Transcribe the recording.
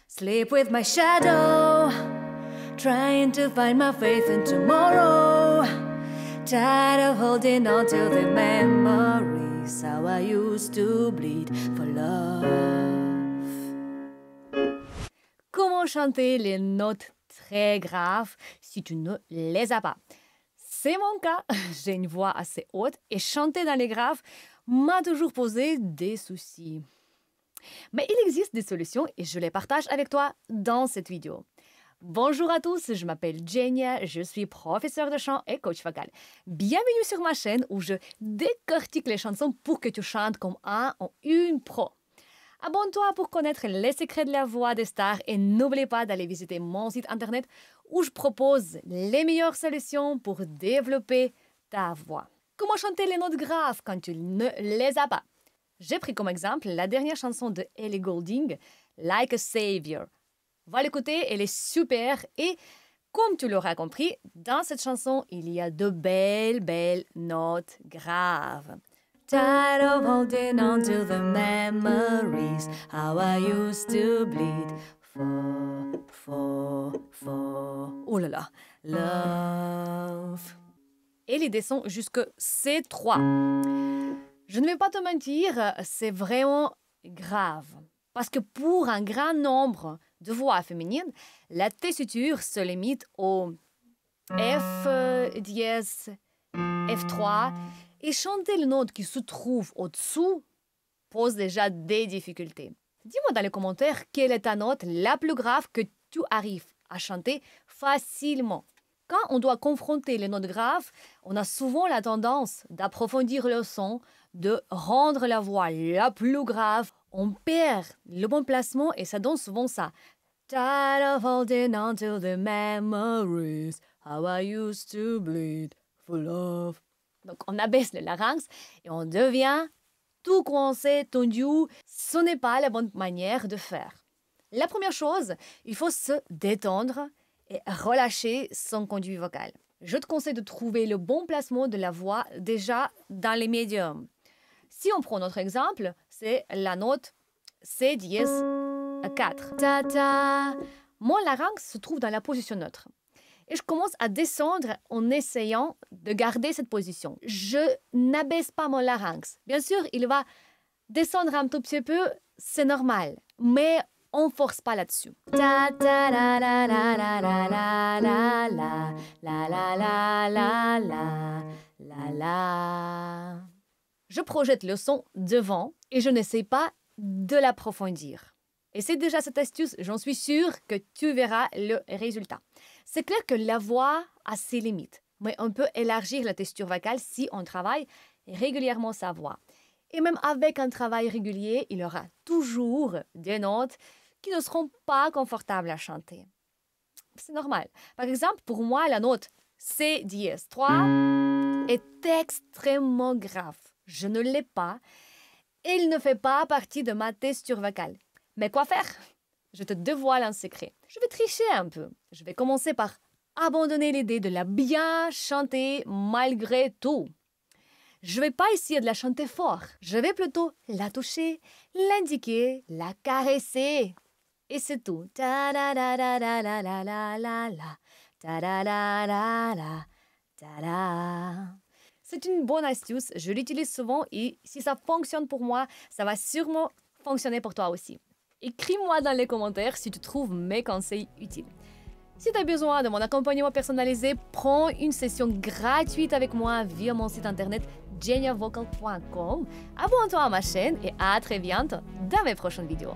Sleep with my shadow, trying to find my faith in tomorrow. Tired of holding on to the memories, how I used to bleed for love. Comment chanter les notes très graves si tu ne les as pas? C'est mon cas, j'ai une voix assez haute et chanter dans les graves m'a toujours posé des soucis. Mais il existe des solutions et je les partage avec toi dans cette vidéo. Bonjour à tous, je m'appelle Genia, je suis professeure de chant et coach vocal. Bienvenue sur ma chaîne où je décortique les chansons pour que tu chantes comme un ou une pro. Abonne-toi pour connaître les secrets de la voix des stars et n'oublie pas d'aller visiter mon site internet où je propose les meilleures solutions pour développer ta voix. Comment chanter les notes graves quand tu ne les as pas? J'ai pris comme exemple la dernière chanson de Ellie Goulding, Like a Savior. Va l'écouter, elle est super et comme tu l'auras compris, dans cette chanson, il y a de belles notes graves. Tired of holding on to the memories, how I used to bleed for, oh là là, love. Et il descend jusque C3. Je ne vais pas te mentir, c'est vraiment grave. Parce que pour un grand nombre de voix féminines, la tessiture se limite au F dièse, F3, et chanter les notes qui se trouvent au-dessous pose déjà des difficultés. Dis-moi dans les commentaires quelle est ta note la plus grave que tu arrives à chanter facilement. Quand on doit confronter les notes graves, on a souvent la tendance d'approfondir le son, de rendre la voix la plus grave. On perd le bon placement et ça donne souvent ça. Tired of holding on to the memories, how I used to bleed for love. Donc on abaisse le larynx et on devient tout coincé, tendu. Ce n'est pas la bonne manière de faire. La première chose, il faut se détendre et relâcher son conduit vocal. Je te conseille de trouver le bon placement de la voix déjà dans les médiums. Si on prend notre exemple, c'est la note C dièse 4. Ta, ta. Mon larynx se trouve dans la position neutre. Et je commence à descendre en essayant de garder cette position. Je n'abaisse pas mon larynx. Bien sûr, il va descendre un tout petit peu, c'est normal. Mais on ne force pas là-dessus. Ta ta la la la la la la la la la la la la la la. Je projette le son devant et je n'essaie pas de l'approfondir. Et c'est déjà cette astuce, j'en suis sûre que tu verras le résultat. C'est clair que la voix a ses limites, mais on peut élargir la texture vocale si on travaille régulièrement sa voix. Et même avec un travail régulier, il y aura toujours des notes qui ne seront pas confortables à chanter. C'est normal. Par exemple, pour moi, la note C dièse 3 est extrêmement grave. Je ne l'ai pas et il ne fait pas partie de ma texture vocale. Mais quoi faire? Je te dévoile un secret. Je vais tricher un peu. Je vais commencer par abandonner l'idée de la bien chanter malgré tout. Je ne vais pas essayer de la chanter fort. Je vais plutôt la toucher, l'indiquer, la caresser. Et c'est tout. Ta da da da da da la la la la. Ta da da da la ta da. C'est une bonne astuce. Je l'utilise souvent et si ça fonctionne pour moi, ça va sûrement fonctionner pour toi aussi. Écris-moi dans les commentaires si tu trouves mes conseils utiles. Si tu as besoin de mon accompagnement personnalisé, prends une session gratuite avec moi via mon site internet geniavocal.com. Abonne-toi à ma chaîne et à très bientôt dans mes prochaines vidéos.